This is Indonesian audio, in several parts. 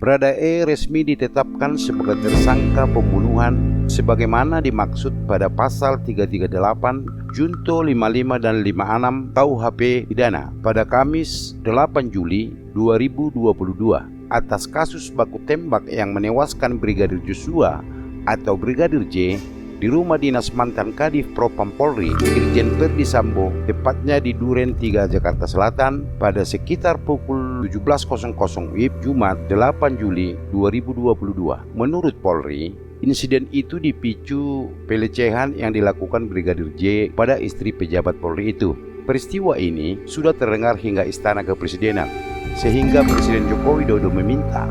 Baradae resmi ditetapkan sebagai tersangka pembunuhan sebagaimana dimaksud pada pasal 338, Junto 55 dan 56 KUHP pidana pada Kamis 8 Juli 2022 atas kasus baku tembak yang menewaskan Brigadir Joshua atau Brigadir J di rumah dinas mantan Kadif Propam Polri Irjen Verdi Sambo, tepatnya di Duren 3 Jakarta Selatan pada sekitar pukul 17.00 WIB Jumat 8 Juli 2022. Menurut Polri, insiden itu dipicu pelecehan yang dilakukan Brigadir J pada istri pejabat Polri itu. Peristiwa ini sudah terdengar hingga Istana Kepresidenan, sehingga Presiden Joko Widodo meminta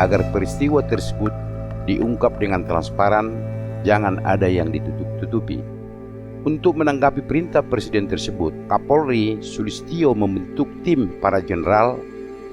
agar peristiwa tersebut diungkap dengan transparan, jangan ada yang ditutup-tutupi. Untuk menanggapi perintah Presiden tersebut, Kapolri Sulistyo membentuk tim para jenderal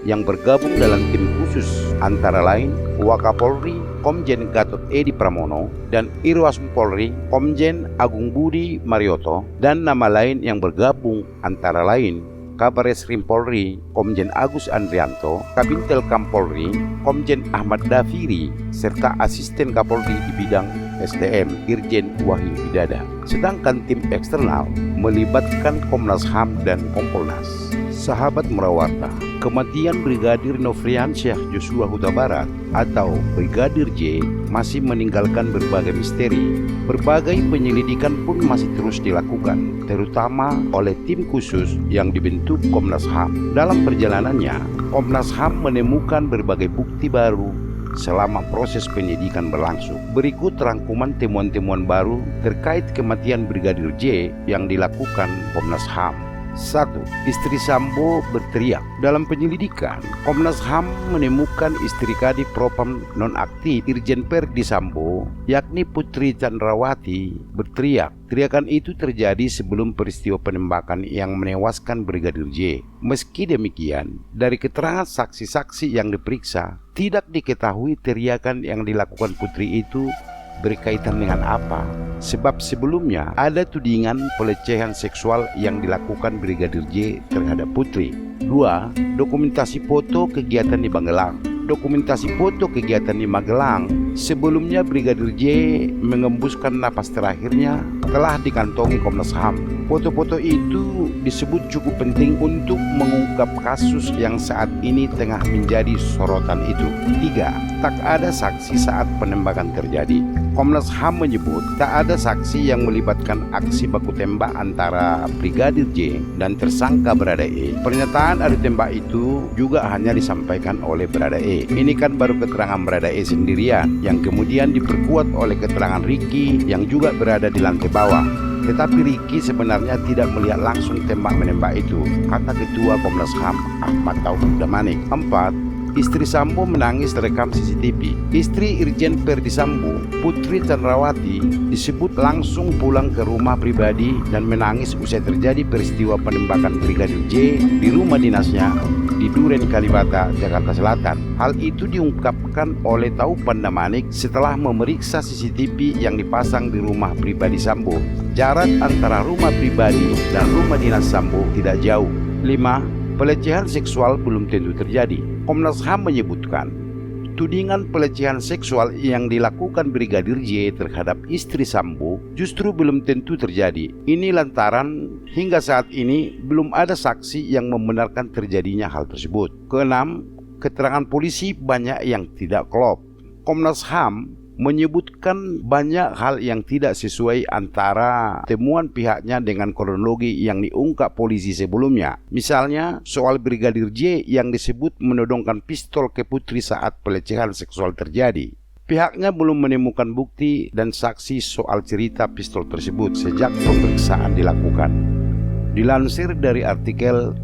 yang bergabung dalam tim khusus antara lain Wakapolri Komjen Gatot Edi Pramono dan Irwasum Polri Komjen Agung Budi Marioto, dan nama lain yang bergabung antara lain Kabareskrim Polri Komjen Agus Andrianto, Kabintel Kam Polri Komjen Ahmad Dafiri, serta Asisten Kapolri di bidang SDM Irjen Wahyu Bidada. Sedangkan tim eksternal melibatkan Komnas HAM dan Kompolnas. Sahabat Merawarta, kematian Brigadir Nofriansyah Joshua Huta Barat atau Brigadir J masih meninggalkan berbagai misteri. Berbagai penyelidikan pun masih terus dilakukan, terutama oleh tim khusus yang dibentuk Komnas HAM. Dalam perjalanannya, Komnas HAM menemukan berbagai bukti baru selama proses penyidikan berlangsung. Berikut rangkuman temuan-temuan baru terkait kematian Brigadir J yang dilakukan Komnas HAM. 1. Istri Sambo berteriak. Dalam penyelidikan, Komnas HAM menemukan istri Kadif Propam nonaktif Irjen Verdi Sambo, yakni Putri Chandrawati, berteriak. Teriakan itu terjadi sebelum peristiwa penembakan yang menewaskan Brigadir J. Meski demikian, dari keterangan saksi-saksi yang diperiksa, tidak diketahui teriakan yang dilakukan Putri itu berkaitan dengan apa, sebab sebelumnya ada tudingan pelecehan seksual yang dilakukan Brigadir J terhadap Putri. 2. Dokumentasi foto kegiatan di Magelang. Dokumentasi foto kegiatan di Magelang sebelumnya Brigadir J mengembuskan napas terakhirnya telah dikantongi Komnas HAM. Foto-foto itu disebut cukup penting untuk mengungkap kasus yang saat ini tengah menjadi sorotan itu. 3. Tak ada saksi saat penembakan terjadi. Komnas HAM menyebut tak ada saksi yang melibatkan aksi baku tembak antara Brigadir J dan tersangka Baradae. Pernyataan adu tembak itu juga hanya disampaikan oleh Baradae. Ini kan baru keterangan Baradae sendirian yang kemudian diperkuat oleh keterangan Ricky yang juga berada di lantai bawah. Tetapi Ricky sebenarnya tidak melihat langsung tembak-menembak itu, kata Ketua Komnas HAM Ahmad Taufik Damanik. 4. Istri Sambo menangis terekam CCTV. Istri Irjen Verdi Sambo, Putri Chandrawati, disebut langsung pulang ke rumah pribadi dan menangis usai terjadi peristiwa penembakan Brigadir J di rumah dinasnya di Duren Kalibata, Jakarta Selatan. Hal itu diungkapkan oleh Taufik Damanik setelah memeriksa CCTV yang dipasang di rumah pribadi Sambo. Jarak antara rumah pribadi dan rumah dinas Sambo tidak jauh. 5. Pelecehan seksual belum tentu terjadi. Komnas HAM menyebutkan tudingan pelecehan seksual yang dilakukan Brigadir J terhadap istri Sambo justru belum tentu terjadi. Ini lantaran hingga saat ini belum ada saksi yang membenarkan terjadinya hal tersebut. 6. Keterangan polisi banyak yang tidak klop. Komnas HAM menyebutkan banyak hal yang tidak sesuai antara temuan pihaknya dengan kronologi yang diungkap polisi sebelumnya. Misalnya soal Brigadir J yang disebut menodongkan pistol ke Putri saat pelecehan seksual terjadi. Pihaknya belum menemukan bukti dan saksi soal cerita pistol tersebut sejak pemeriksaan dilakukan. Dilansir dari artikel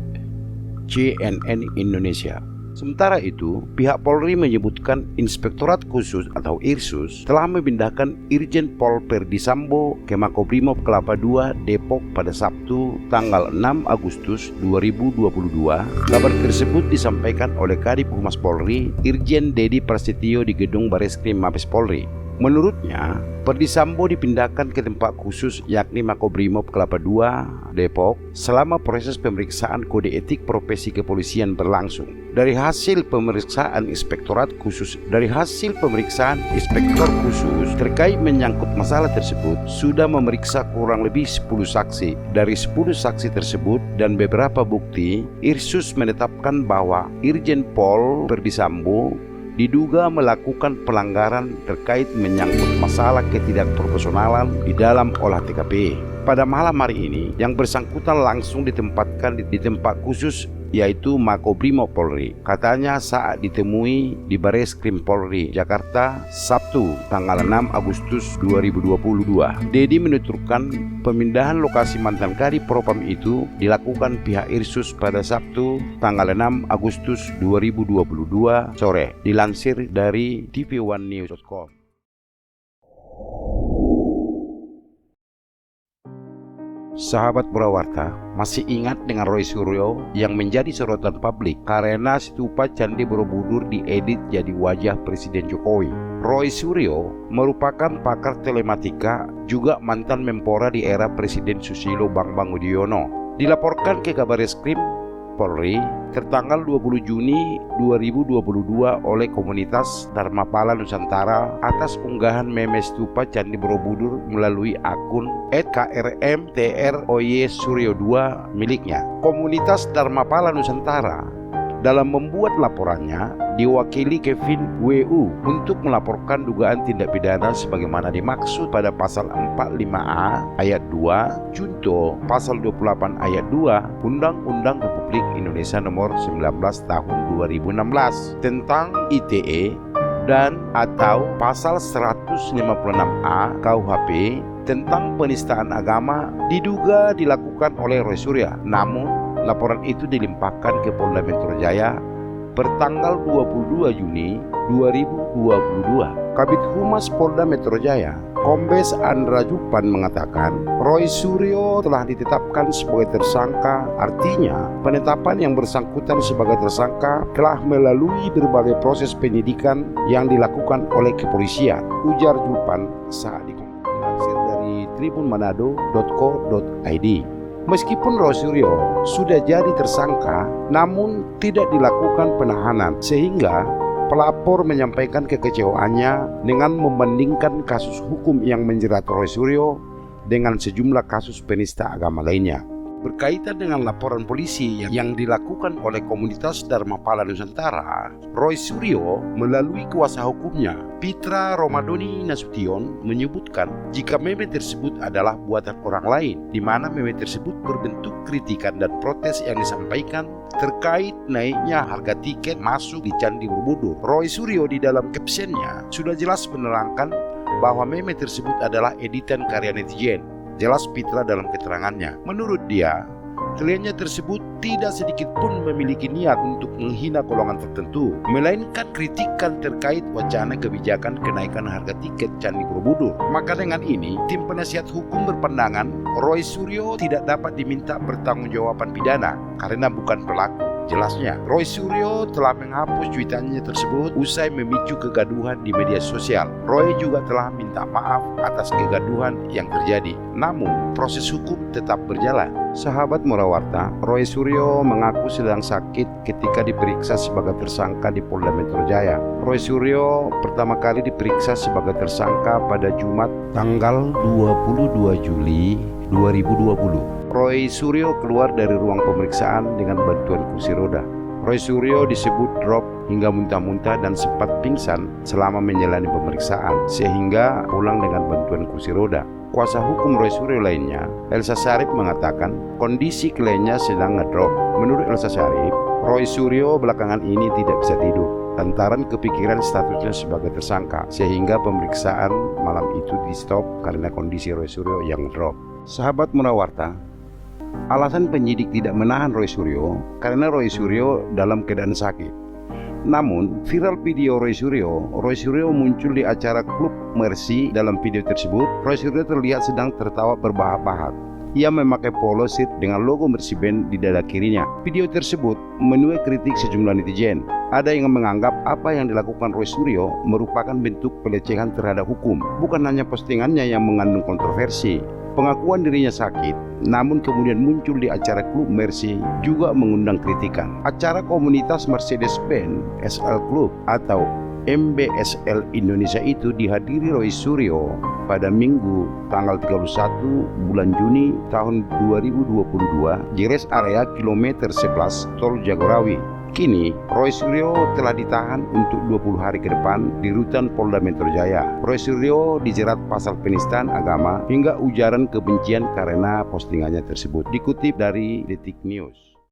CNN Indonesia. Sementara itu, pihak Polri menyebutkan Inspektorat Khusus atau IRSUS telah memindahkan Irjen Pol Verdi Sambo ke Makobrimob Kelapa II Depok pada Sabtu tanggal 6 Agustus 2022. Kabar tersebut disampaikan oleh Kadif Humas Polri Irjen Dedi Prasetyo di gedung Bareskrim Mabes Polri. Menurutnya, Perdisambo dipindahkan ke tempat khusus yakni Makobrimob Kelapa II, Depok, selama proses pemeriksaan kode etik profesi kepolisian berlangsung. Dari hasil pemeriksaan Inspektor Khusus terkait menyangkut masalah tersebut sudah memeriksa kurang lebih 10 saksi. Dari 10 saksi tersebut dan beberapa bukti, Irsus menetapkan bahwa Irjen Pol Perdisambo diduga melakukan pelanggaran terkait menyangkut masalah ketidakprofesionalan di dalam olah TKP. Pada malam hari ini, yang bersangkutan langsung ditempatkan di tempat khusus yaitu Makobrimob Polri. Katanya saat ditemui di Bareskrim Polri Jakarta Sabtu tanggal 6 Agustus 2022. Dedi menuturkan pemindahan lokasi mantan Kadif Propam itu dilakukan pihak Irsus pada Sabtu tanggal 6 Agustus 2022 sore. Dilansir dari tv1news.com. Sahabat Purwawarta, masih ingat dengan Roy Suryo yang menjadi sorotan publik karena stupa Candi Borobudur diedit jadi wajah Presiden Jokowi. Roy Suryo merupakan pakar telematika, juga mantan Menpora di era Presiden Susilo Bambang Yudhoyono. Dilaporkan ke Kabareskrim Polri tertanggal 20 Juni 2022 oleh komunitas Dharmapala Nusantara atas unggahan meme stupa Candi Borobudur melalui akun @krmtroy_suryo2 miliknya. Komunitas Dharmapala Nusantara dalam membuat laporannya diwakili Kevin WU untuk melaporkan dugaan tindak pidana sebagaimana dimaksud pada pasal 45A ayat 2 junto pasal 28 ayat 2 Undang-Undang Republik Indonesia Nomor 19 Tahun 2016 tentang ITE dan atau pasal 156A KUHP tentang penistaan agama diduga dilakukan oleh Roy Suryo. Namun laporan itu dilimpahkan ke Polda Metro Jaya pertanggal 22 Juni 2022. Kabid Humas Polda Metro Jaya, Kombes Andra Jupan mengatakan Roy Suryo telah ditetapkan sebagai tersangka. Artinya, penetapan yang bersangkutan sebagai tersangka telah melalui berbagai proses penyidikan yang dilakukan oleh kepolisian, ujar Jupan saat dilansir dari tribunmanado.co.id. Meskipun Roy Suryo sudah jadi tersangka, namun tidak dilakukan penahanan, sehingga pelapor menyampaikan kekecewaannya dengan membandingkan kasus hukum yang menjerat Roy Suryo dengan sejumlah kasus penista agama lainnya. Berkaitan dengan laporan polisi yang dilakukan oleh komunitas Dharmapala Nusantara, Roy Suryo melalui kuasa hukumnya, Pitra Romadoni Nasution, menyebutkan jika meme tersebut adalah buatan orang lain, di mana meme tersebut berbentuk kritikan dan protes yang disampaikan terkait naiknya harga tiket masuk di Candi Borobudur. Roy Suryo di dalam captionnya sudah jelas menerangkan bahwa meme tersebut adalah editan karya netizen. Jelas Pitra dalam keterangannya. Menurut dia, kliennya tersebut tidak sedikit pun memiliki niat untuk menghina golongan tertentu, melainkan kritikan terkait wacana kebijakan kenaikan harga tiket Candi Borobudur. Maka dengan ini, tim penasihat hukum berpandangan Roy Suryo tidak dapat diminta pertanggungjawaban pidana karena bukan pelaku. Jelasnya, Roy Suryo telah menghapus cuitannya tersebut usai memicu kegaduhan di media sosial. Roy juga telah minta maaf atas kegaduhan yang terjadi. Namun, proses hukum tetap berjalan. Sahabat Purwawarta, Roy Suryo mengaku sedang sakit ketika diperiksa sebagai tersangka di Polda Metro Jaya. Roy Suryo pertama kali diperiksa sebagai tersangka pada Jumat tanggal 22 Juli 2020. Roy Suryo keluar dari ruang pemeriksaan dengan bantuan kursi roda. Roy Suryo disebut drop hingga muntah-muntah dan sempat pingsan selama menjalani pemeriksaan, sehingga pulang dengan bantuan kursi roda. Kuasa hukum Roy Suryo lainnya, Elsa Syarif, mengatakan kondisi kliennya sedang ngedrop. Menurut Elsa Syarif, Roy Suryo belakangan ini tidak bisa tidur lantaran kepikiran statusnya sebagai tersangka, sehingga pemeriksaan malam itu di stop karena kondisi Roy Suryo yang drop. Sahabat Purwawarta, alasan penyidik tidak menahan Roy Suryo karena Roy Suryo dalam keadaan sakit. Namun, viral video Roy Suryo muncul di acara Klub Mercy. Dalam video tersebut, Roy Suryo terlihat sedang tertawa berbahak-bahak. Ia memakai polo shirt dengan logo Mercy-Benz di dada kirinya. Video tersebut menuai kritik sejumlah netizen. Ada yang menganggap apa yang dilakukan Roy Suryo merupakan bentuk pelecehan terhadap hukum. Bukan hanya postingannya yang mengandung kontroversi. Pengakuan dirinya sakit, namun kemudian muncul di acara klub Mercy juga mengundang kritikan. Acara komunitas Mercedes-Benz SL Club atau MBSL Indonesia itu dihadiri Roy Suryo pada Minggu tanggal 31 bulan Juni tahun 2022 di rest area kilometer 11 Tol Jagorawi. Kini, Roy Suryo telah ditahan untuk 20 hari ke depan di rutan Polda Metro Jaya. Roy Suryo dijerat pasal penistaan agama hingga ujaran kebencian karena postingannya tersebut. Dikutip dari Detik News.